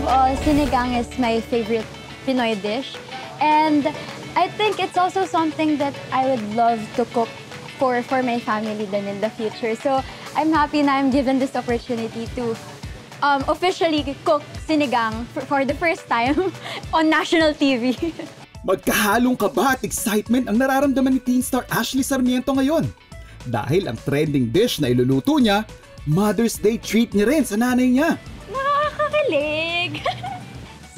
all, sinigang is my favorite Pinoy dish. And I think it's also something that I would love to cook for my family then in the future. So I'm happy na I'm given this opportunity to officially cook sinigang for the first time on national TV. Magkahalong kaba at excitement ang nararamdaman ni teen star Ashley Sarmiento ngayon. Dahil ang trending dish na iluluto niya, Mother's Day treat niya rin sa nanay niya. Nakakakilig!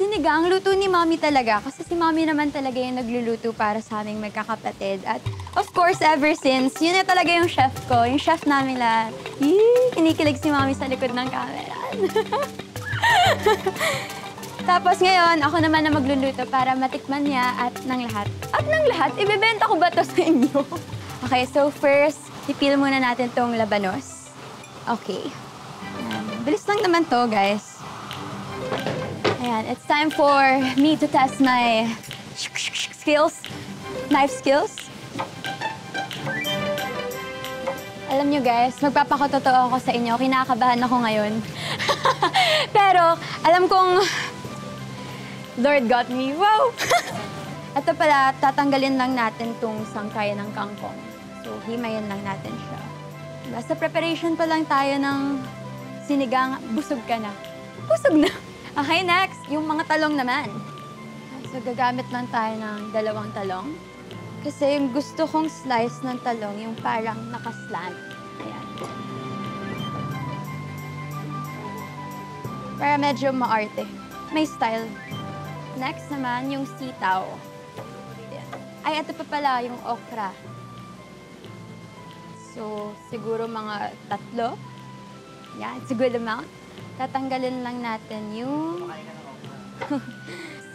Sinigang, luto ni Mommy talaga. Kasi si Mommy naman talaga yung nagluluto para sa aming magkakapatid. At of course, ever since, yun na talaga yung chef ko. Yung chef namin lahat. Kinikilig si Mommy sa likod ng camera. Tapos ngayon, ako naman na magluluto para matikman niya at ng lahat. At ng lahat, ibebenta ko ba to sa inyo? Okay, so first, ipil muna natin tong labanos. Okay. Bilis lang naman to, guys. Ayan, it's time for me to test my skills, knife skills. Alam nyo guys, magpapakatotoo ako sa inyo. Kinakabahan ako ngayon. Pero alam kong Lord got me. Wow! Ito pala, tatanggalin lang natin tong sangkay ng kangkong. So, himayin lang natin siya. Basta preparation pa lang tayo ng sinigang, busog ka na. Busog na! Okay, next, yung mga talong naman. So, gagamit lang tayo ng 2 talong. Kasi yung gusto kong slice ng talong, yung parang nakaslant. Ayan. Para medyo maarte. May style. Next naman, yung sitaw. Ayan. Ay, ito pa pala, yung okra. So, siguro mga 3. Yeah, it's a good amount. Tatanggalin lang natin yung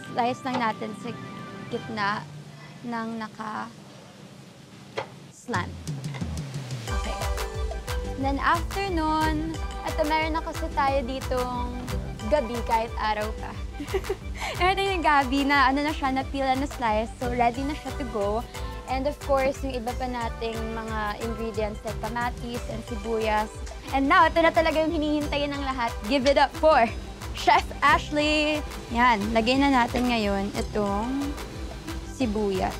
slice lang natin sa gitna ng naka-slant. Okay. Then after nun, at meron na kasi tayo ditong gabi kahit araw pa. Ito yung gabi na ano na siya, napila na slice, so ready na siya to go. And of course, yung iba pa nating mga ingredients like kamatis and sibuyas. And now, ito na talaga yung hinihintayin ng lahat. Give it up for Chef Ashley! Yan, lagay na natin ngayon itong sibuyas.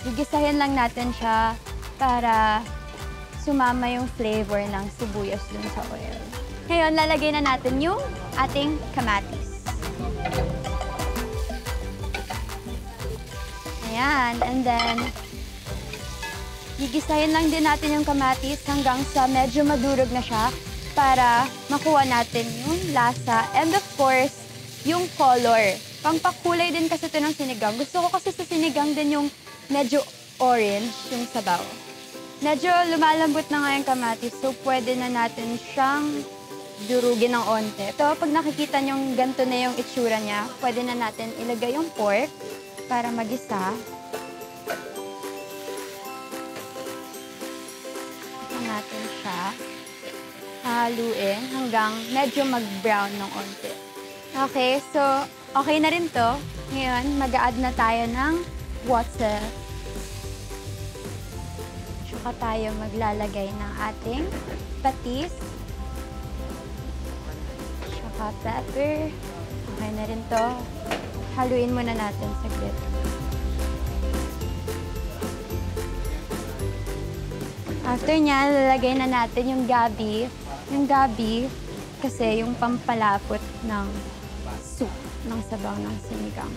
Gigisahin lang natin siya para sumama yung flavor ng sibuyas dun sa oil. Ngayon, lalagay na natin yung ating kamatis. Ayan, and then, gigisahin lang din natin yung kamatis hanggang sa medyo madurog na siya para makuha natin yung lasa. And of course, yung color. Pampakulay din kasi ito ng sinigang. Gusto ko kasi sa sinigang din yung medyo orange yung sabaw. Medyo lumalambot na nga yung kamatis, so pwede na natin siyang durugin ng onte. Ito, pag nakikita nyo ganito na yung itsura niya, pwede na natin ilagay yung pork para magisa. Ito natin siya. Haluin hanggang medyo mag-brown ng onte. Okay, so okay na rin to. Ngayon, mag-a-add na tayo ng water. Tsaka tayo maglalagay ng ating patis. Tsaka pepper. Okay na rin to. Haluin muna natin saglit. After niya, lalagay na natin yung gabi. Yung gabi, kasi yung pampalapot ng soup, ng sabaw ng sinigang.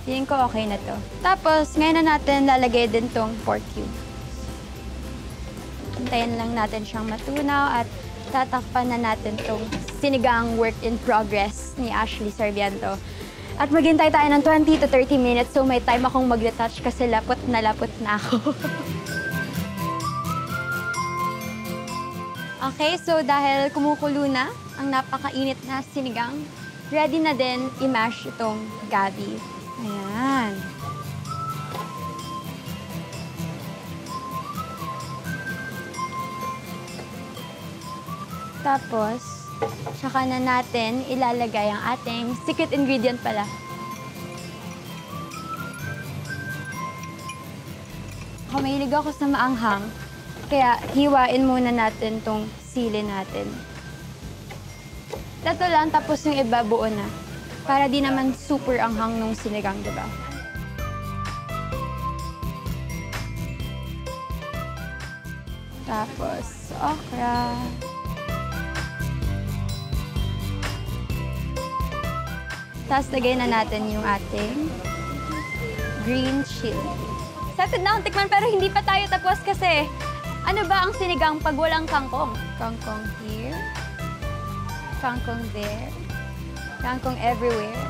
Feeling ko okay na to. Tapos, ngayon na natin lalagay din tong pork cube. Hintayin lang natin siyang matunaw at tatakpan na natin tong sinigang work in progress ni Ashley Sarmiento. At maghintay tayo ng 20 to 30 minutes, so may time akong mag-retouch kasi lapot na ako. Okay, so dahil kumukulo na ang napakainit na sinigang, ready na din i-mash itong gabi. Ayan. Tapos, tsaka na natin ilalagay ang ating secret ingredient pala. Mahilig ako sa maanghang, kaya hiwain muna natin tong sili natin. Ito lang, tapos yung iba buo na. Para di naman super anghang nung sinigang, diba? Tapos, okra. Tapos, lagay na natin yung ating green chili. Excited na akong tikman pero hindi pa tayo tapos kasi ano ba ang sinigang pag walang kangkong? Kangkong here, kangkong there, kangkong everywhere.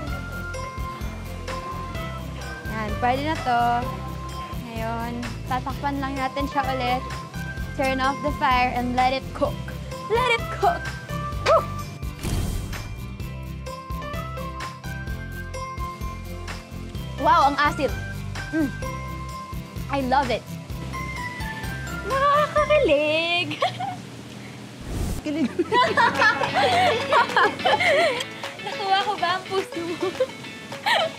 Yan, pwede na to. Ngayon, tatakpan lang natin siya ulit. Turn off the fire and let it cook. Let it cook! Woo! Wow, ang asid! I love it! Nakakakilig! Kilig! Nakuha ko ba ang puso mo?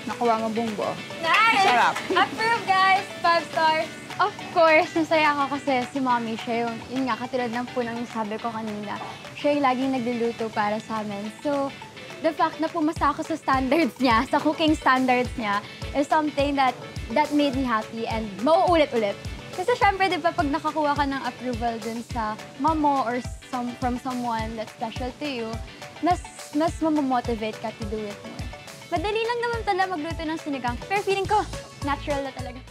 Nakuha mo bunggo. Nice! Sarap. Approve, guys! 5 stars! Of course, nasaya ako kasi si Mommy, siya yung, yun nga, katulad ng punang sabi ko kanina, siya yung laging nagluluto para sa amin. So, the fact na pumasa ako sa standards niya, sa cooking standards niya, is something that made me happy and mauulit-ulit. Kasi syempre, di ba, pag nakakuha ka ng approval dun sa mom mo or from someone that's special to you, mas mamomotivate ka to do it more. Madali lang naman talaga magluto ng sinigang, pero feeling ko, natural na talaga.